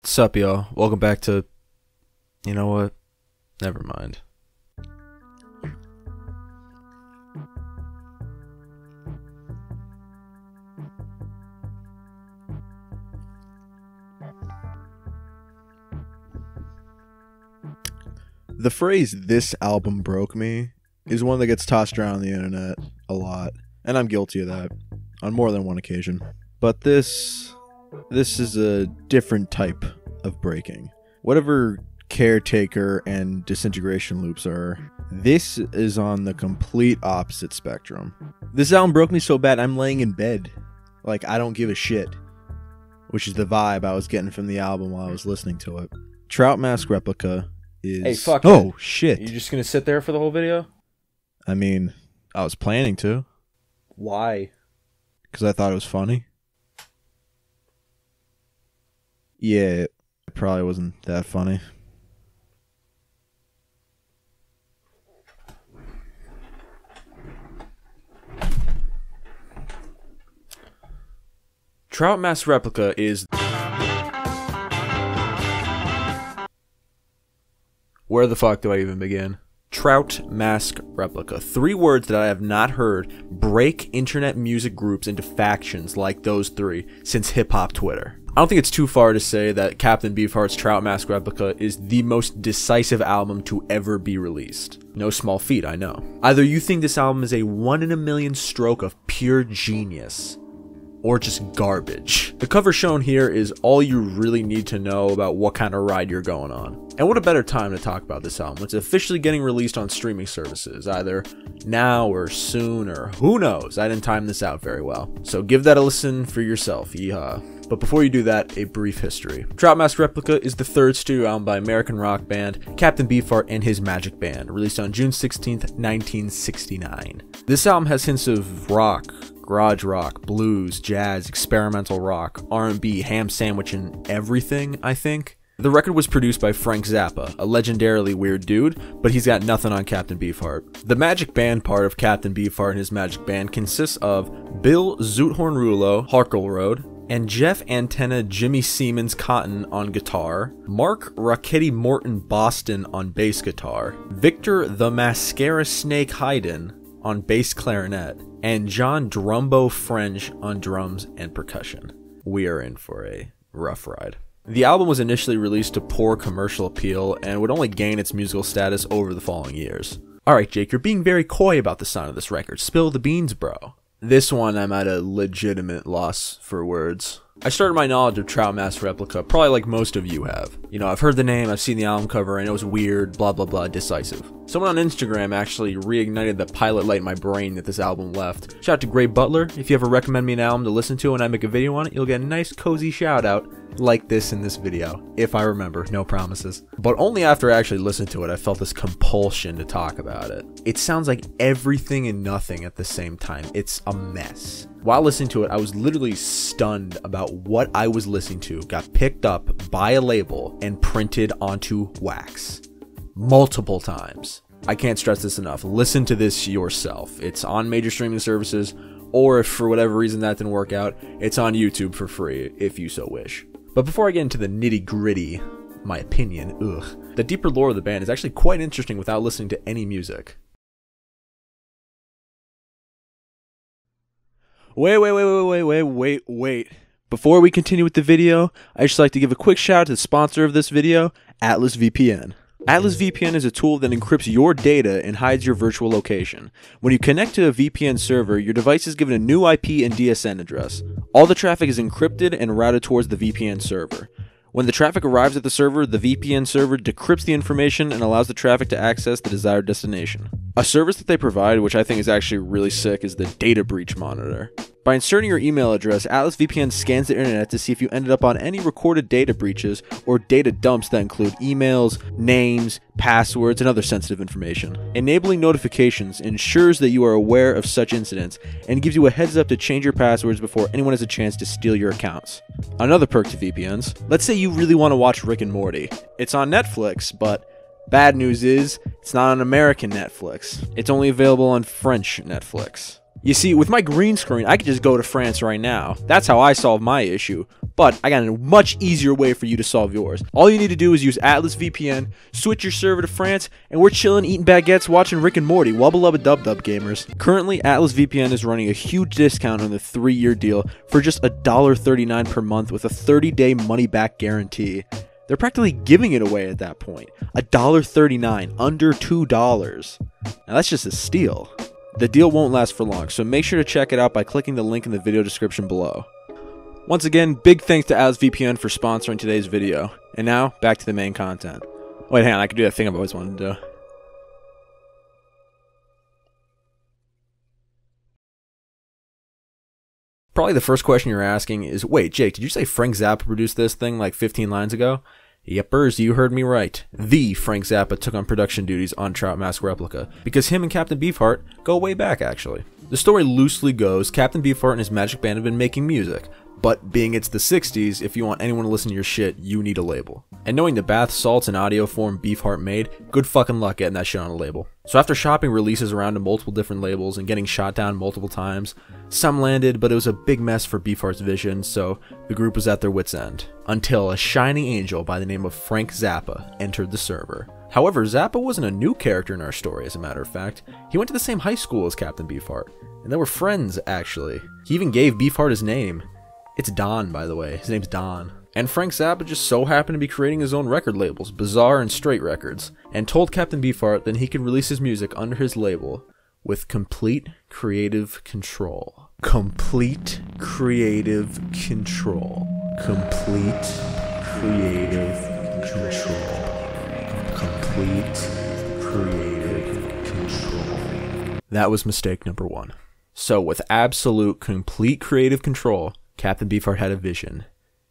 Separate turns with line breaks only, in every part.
Sup, y'all? Welcome back to... You know what? Never mind.
The phrase "this album broke me" is one that gets tossed around the internet a lot, and I'm guilty of that on more than one occasion. But this is a different type of breaking. Whatever caretaker and disintegration loops are, this is on the complete opposite spectrum. This album broke me so bad I'm laying in bed like I don't give a shit, which is the vibe I was getting from the album while I was listening to it. Trout Mask Replica is...
Hey, fuck
Oh,
it.
shit.
You just gonna sit there for the whole video?
I mean, I was planning to,
Why?
because I thought it was funny. Yeah, it probably wasn't that funny.
Trout Mask Replica is... Where the fuck do I even begin? Trout Mask Replica. 3 words that I have not heard break internet music groups into factions like those 3 since hip-hop Twitter. I don't think it's too far to say that Captain Beefheart's Trout Mask Replica is the most decisive album to ever be released. No small feat, I know. Either you think this album is a 1 in a million stroke of pure genius, or just garbage. The cover shown here is all you really need to know about what kind of ride you're going on. And what a better time to talk about this album. It's officially getting released on streaming services, either now or soon, or who knows. I didn't time this out very well. So give that a listen for yourself, yeehaw. But before you do that, a brief history. Trout Mask Replica is the 3rd studio album by American rock band Captain Beefheart and his Magic Band, released on June 16th, 1969. This album has hints of rock, garage rock, blues, jazz, experimental rock, R&B, ham sandwich, and everything, I think. The record was produced by Frank Zappa, a legendarily weird dude, but he's got nothing on Captain Beefheart. The Magic Band part of Captain Beefheart and his Magic Band consists of Bill Zoothorn-Rulo, Harkleroad, and Jeff Antenna Jimmy Siemens Cotton on guitar, Mark Rocketti Morton Boston on bass guitar, Victor the Mascara Snake Hayden on bass clarinet, and John Drumbo French on drums and percussion. We are in for a rough ride. The album was initially released to poor commercial appeal and would only gain its musical status over the following years. Alright Jake, you're being very coy about the sound of this record. Spill the beans, bro. This one I'm at a legitimate loss for words. I started my knowledge of Trout Mask Replica probably like most of you have. You know, I've heard the name, I've seen the album cover, and it was weird, blah blah blah, decisive. Someone on Instagram actually reignited the pilot light in my brain that this album left. Shout out to Gray Butler. If you ever recommend me an album to listen to and I make a video on it, you'll get a nice cozy shout out like this in this video. If I remember, no promises. But only after I actually listened to it, I felt this compulsion to talk about it. It sounds like everything and nothing at the same time. It's a mess. While listening to it, I was literally stunned about what I was listening to got picked up by a label and printed onto wax. Multiple times. I can't stress this enough. Listen to this yourself. It's on major streaming services, or if for whatever reason that didn't work out, it's on YouTube for free, if you so wish. But before I get into the nitty-gritty, my opinion, the deeper lore of the band is actually quite interesting without listening to any music.
Wait. Before we continue with the video, I'd just like to give a quick shout out to the sponsor of this video, Atlas VPN. Atlas VPN is a tool that encrypts your data and hides your virtual location. When you connect to a VPN server, your device is given a new IP and DSN address. All the traffic is encrypted and routed towards the VPN server. When the traffic arrives at the server, the VPN server decrypts the information and allows the traffic to access the desired destination. A service that they provide, which I think is actually really sick, is the Data Breach Monitor. By inserting your email address, Atlas VPN scans the internet to see if you ended up on any recorded data breaches or data dumps that include emails, names, passwords, and other sensitive information. Enabling notifications ensures that you are aware of such incidents and gives you a heads up to change your passwords before anyone has a chance to steal your accounts. Another perk to VPNs, let's say you really want to watch Rick and Morty. It's on Netflix, but bad news is it's not on American Netflix. It's only available on French Netflix. You see, with my green screen, I could just go to France right now. That's how I solve my issue. But I got a much easier way for you to solve yours. All you need to do is use Atlas VPN, switch your server to France, and we're chilling, eating baguettes, watching Rick and Morty. Wubba lubba dub dub, gamers. Currently, Atlas VPN is running a huge discount on the 3-year deal for just $1.39 per month with a 30-day money-back guarantee. They're practically giving it away at that point. $1.39, under $2. Now that's just a steal. The deal won't last for long, so make sure to check it out by clicking the link in the video description below. Once again, big thanks to Atlas VPN for sponsoring today's video. And now, back to the main content. Wait, hang on, I can do that thing I've always wanted to do.
Probably the first question you're asking is, wait, Jake, did you say Frank Zappa produced this thing like 15 lines ago? Yepers, you heard me right. The Frank Zappa took on production duties on Trout Mask Replica, because him and Captain Beefheart go way back, actually. The story loosely goes, Captain Beefheart and his magic band have been making music, but being it's the 60s, if you want anyone to listen to your shit, you need a label. And knowing the bath salts and audio form Beefheart made, good fucking luck getting that shit on a label. So after shopping releases around to multiple different labels and getting shot down multiple times, some landed, but it was a big mess for Beefheart's vision, so the group was at their wits' end. Until a shining angel by the name of Frank Zappa entered the server. However, Zappa wasn't a new character in our story, as a matter of fact. He went to the same high school as Captain Beefheart, and they were friends, actually. He even gave Beefheart his name. It's Don, by the way. His name's Don. And Frank Zappa just so happened to be creating his own record labels, Bizarre and Straight Records, and told Captain Beefheart that he could release his music under his label with complete creative control. Complete creative control. Complete creative control. Complete creative control. That was mistake number 1. So with absolute complete creative control, Captain Beefheart had a vision,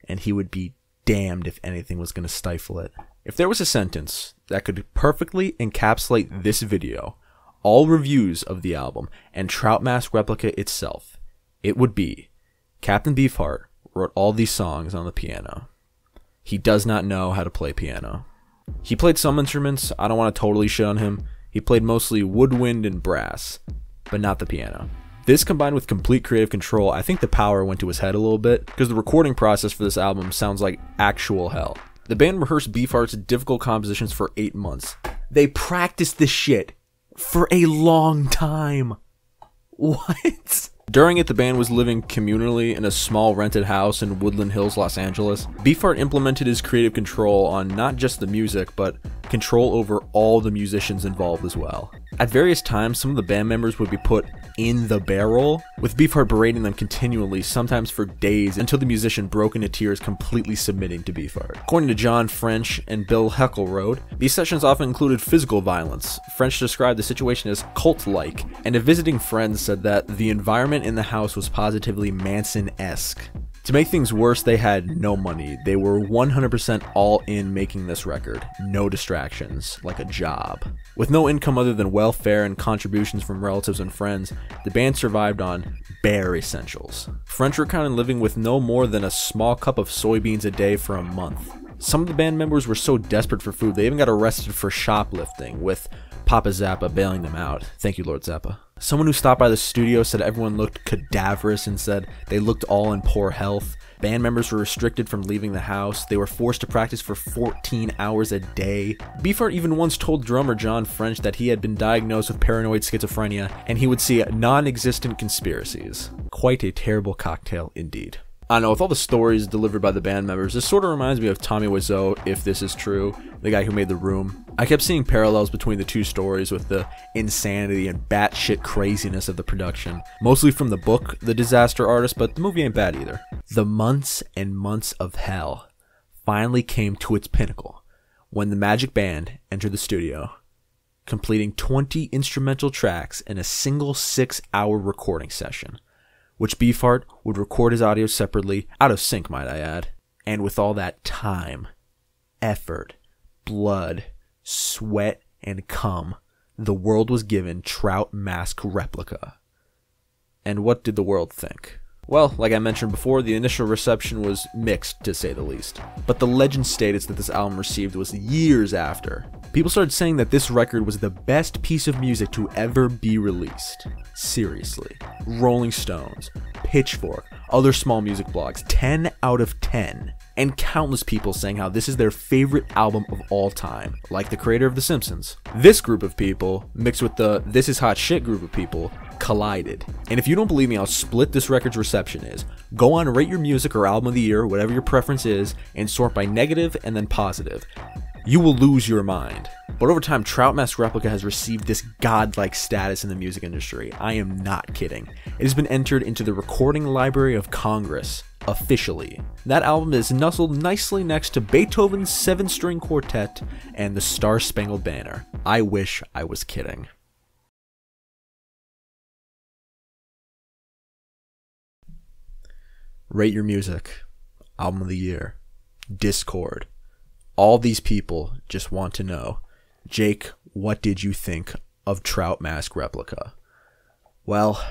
and he would be damned if anything was going to stifle it. If there was a sentence that could perfectly encapsulate this video, all reviews of the album, and Trout Mask Replica itself, it would be, Captain Beefheart wrote all these songs on the piano. He does not know how to play piano. He played some instruments, I don't want to totally shit on him. He played mostly woodwind and brass, but not the piano. This combined with complete creative control, I think the power went to his head a little bit, because the recording process for this album sounds like actual hell. The band rehearsed Beefheart's difficult compositions for 8 months. They practiced this shit for a long time. What? During it, the band was living communally in a small rented house in Woodland Hills, Los Angeles. Beefheart implemented his creative control on not just the music, but control over all the musicians involved as well. At various times, some of the band members would be put in the barrel, with Beefheart berating them continually, sometimes for days, until the musician broke into tears, completely submitting to Beefheart. According to John French and Bill Heckelrode, these sessions often included physical violence. French described the situation as cult-like, and a visiting friend said that the environment in the house was positively Manson-esque. To make things worse, they had no money. They were 100% all in making this record. No distractions, like a job. With no income other than welfare and contributions from relatives and friends, the band survived on bare essentials. French recounted living with no more than a small cup of soybeans a day for a month. Some of the band members were so desperate for food, they even got arrested for shoplifting, with Papa Zappa bailing them out. Thank you, Lord Zappa. Someone who stopped by the studio said everyone looked cadaverous and said they looked all in poor health. Band members were restricted from leaving the house. They were forced to practice for 14 hours a day. Beefheart even once told drummer John French that he had been diagnosed with paranoid schizophrenia and he would see non-existent conspiracies. Quite a terrible cocktail indeed. I don't know, with all the stories delivered by the band members, this sort of reminds me of Tommy Wiseau, if this is true, the guy who made The Room. I kept seeing parallels between the two stories with the insanity and batshit craziness of the production. Mostly from the book, The Disaster Artist, but the movie ain't bad either. The months and months of hell finally came to its pinnacle when the Magic Band entered the studio, completing 20 instrumental tracks in a single 6-hour recording session, which Beefheart would record his audio separately, out of sync might I add. And with all that time, effort, blood, sweat, and cum, the world was given Trout Mask Replica. And what did the world think? Well, like I mentioned before, the initial reception was mixed, to say the least. But the legend states that this album received was years after. People started saying that this record was the best piece of music to ever be released. Seriously. Rolling Stones, Pitchfork, other small music blogs, 10 out of 10. And countless people saying how this is their favorite album of all time, like the creator of The Simpsons. This group of people, mixed with the This Is Hot Shit group of people, collided. And if you don't believe me how split this record's reception is, go on Rate Your Music or Album of the Year, whatever your preference is, and sort by negative and then positive. You will lose your mind. But over time, Trout Mask Replica has received this godlike status in the music industry. I am not kidding. It has been entered into the Recording Library of Congress. Officially. That album is nestled nicely next to Beethoven's 7-string quartet and the Star-Spangled Banner. I wish I was kidding. Rate Your Music, Album of the Year, Discord. All these people just want to know, Jake, what did you think of Trout Mask Replica? Well,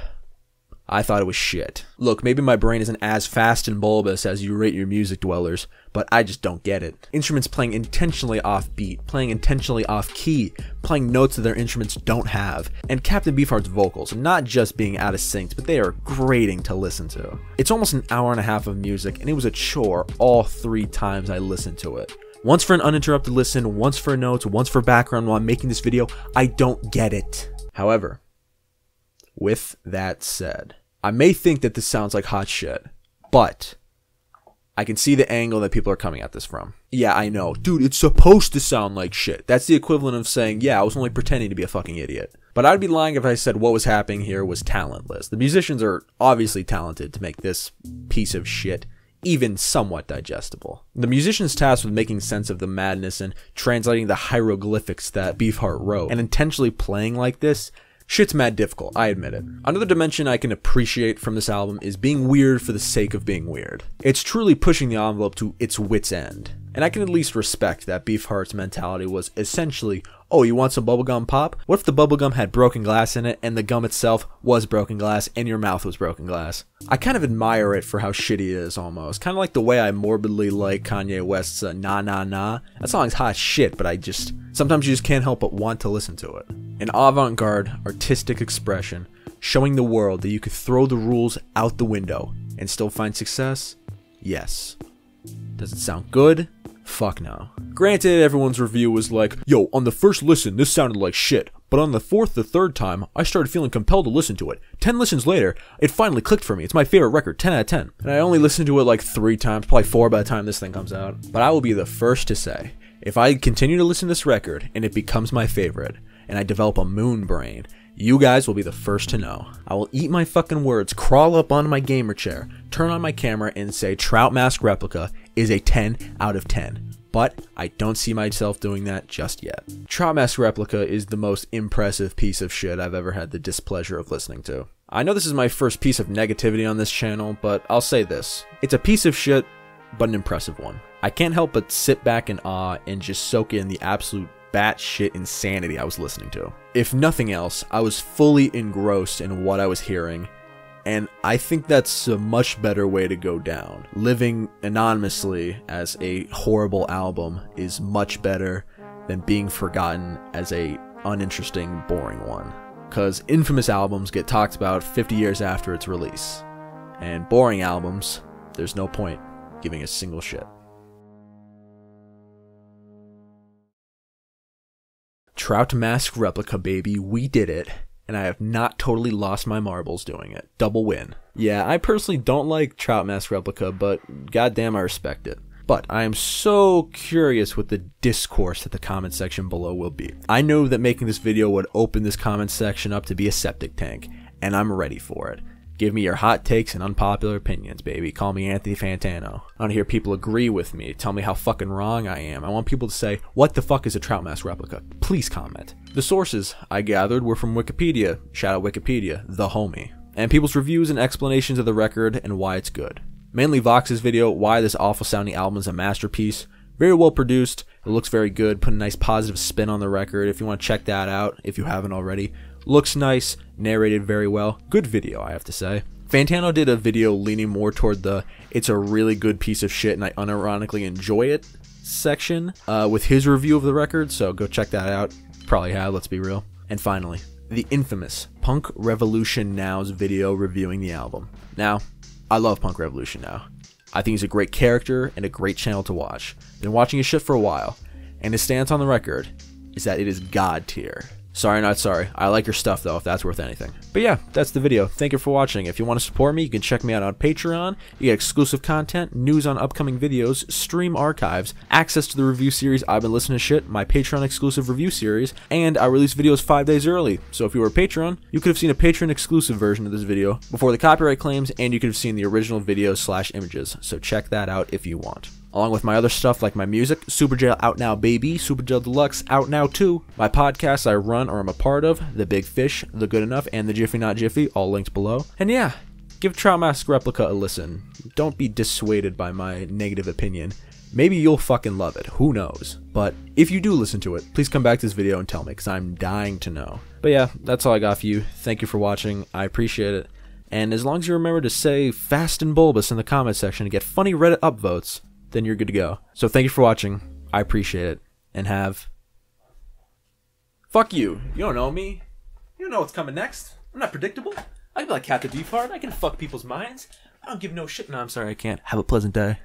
I thought it was shit. Look, maybe my brain isn't as fast and bulbous as you Rate Your Music dwellers, but I just don't get it. Instruments playing intentionally off beat, playing intentionally off key, playing notes that their instruments don't have, and Captain Beefheart's vocals, not just being out of sync, but they are grating to listen to. It's almost an hour and a half of music, and it was a chore all 3 times I listened to it. Once for an uninterrupted listen, once for notes, once for background while I'm making this video. I don't get it. However, with that said, I may think that this sounds like hot shit, but I can see the angle that people are coming at this from. Yeah, I know. Dude, it's supposed to sound like shit. That's the equivalent of saying, yeah, I was only pretending to be a fucking idiot. But I'd be lying if I said what was happening here was talentless. The musicians are obviously talented to make this piece of shit even somewhat digestible. The musician's tasked with making sense of the madness and translating the hieroglyphics that Beefheart wrote, and intentionally playing like this, shit's mad difficult, I admit it. Another dimension I can appreciate from this album is being weird for the sake of being weird. It's truly pushing the envelope to its wit's end. And I can at least respect that Beefheart's mentality was essentially, oh, you want some bubblegum pop? What if the bubblegum had broken glass in it and the gum itself was broken glass and your mouth was broken glass? I kind of admire it for how shitty it is almost. Kind of like the way I morbidly like Kanye West's Nah Nah Nah. That song's hot shit, but sometimes you just can't help but want to listen to it. An avant-garde, artistic expression, showing the world that you could throw the rules out the window and still find success? Yes. Does it sound good? Fuck no. Granted, everyone's review was like, yo, on the first listen, this sounded like shit, but on the third time, I started feeling compelled to listen to it. 10 listens later, it finally clicked for me. It's my favorite record, 10 out of 10. And I only listened to it like 3 times, probably 4 by the time this thing comes out. But I will be the first to say, if I continue to listen to this record, and it becomes my favorite, and I develop a moon brain, you guys will be the first to know. I will eat my fucking words, crawl up onto my gamer chair, turn on my camera, and say Trout Mask Replica is a 10 out of 10. But I don't see myself doing that just yet. Trout Mask Replica is the most impressive piece of shit I've ever had the displeasure of listening to. I know this is my first piece of negativity on this channel, but I'll say this. It's a piece of shit, but an impressive one. I can't help but sit back in awe and just soak in the absolute batshit insanity I was listening to. If nothing else, I was fully engrossed in what I was hearing, and I think that's a much better way to go down. Living anonymously as a horrible album is much better than being forgotten as a uninteresting, boring one. Cause infamous albums get talked about 50 years after its release, and boring albums, there's no point giving a single shit. Trout Mask Replica, baby, we did it. And I have not totally lost my marbles doing it. Double win. Yeah, I personally don't like Trout Mask Replica, but goddamn I respect it. But I am so curious what the discourse that the comment section below will be. I know that making this video would open this comment section up to be a septic tank, and I'm ready for it. Give me your hot takes and unpopular opinions, baby. Call me Anthony Fantano. I want to hear people agree with me, tell me how fucking wrong I am. I want people to say, what the fuck is a Trout Mask Replica? Please comment. The sources I gathered were from Wikipedia. Shout out Wikipedia, the homie. And people's reviews and explanations of the record and why it's good. Mainly Vox's video, why this awful sounding album is a masterpiece. Very well produced, it looks very good, put a nice positive spin on the record if you want to check that out, if you haven't already. Looks nice, narrated very well, good video I have to say. Fantano did a video leaning more toward the, it's a really good piece of shit and I unironically enjoy it. section with his review of the record, so go check that out. Probably have, let's be real. And finally, the infamous Punk Revolution Now's video reviewing the album. Now, I love Punk Revolution Now. I think he's a great character and a great channel to watch. Been watching his shit for a while, and his stance on the record is that it is god tier. Sorry, not sorry. I like your stuff, though, if that's worth anything. But yeah, that's the video. Thank you for watching. If you want to support me, you can check me out on Patreon. You get exclusive content, news on upcoming videos, stream archives, access to the review series I've been listening to shit, my Patreon exclusive review series, and I release videos 5 days early. So if you were a patron, you could have seen a Patreon exclusive version of this video before the copyright claims, and you could have seen the original videos/images. So check that out if you want. Along with my other stuff like my music, Superjail out now baby, Superjail Deluxe out now too, my podcasts I run or am a part of, The Big Fish, The Good Enough, and The Jiffy Not Jiffy, all linked below. And yeah, give Trout Mask Replica a listen. Don't be dissuaded by my negative opinion. Maybe you'll fucking love it, who knows. But if you do listen to it, please come back to this video and tell me, because I'm dying to know. But yeah, that's all I got for you. Thank you for watching, I appreciate it. And as long as you remember to say fast and bulbous in the comment section to get funny Reddit upvotes, then you're good to go. So thank you for watching. I appreciate it. And have... Fuck you. You don't know me. You don't know what's coming next. I'm not predictable. I can be like Cat the Beefheart. I can fuck people's minds. I don't give no shit. No, I'm sorry, I can't. Have a pleasant day.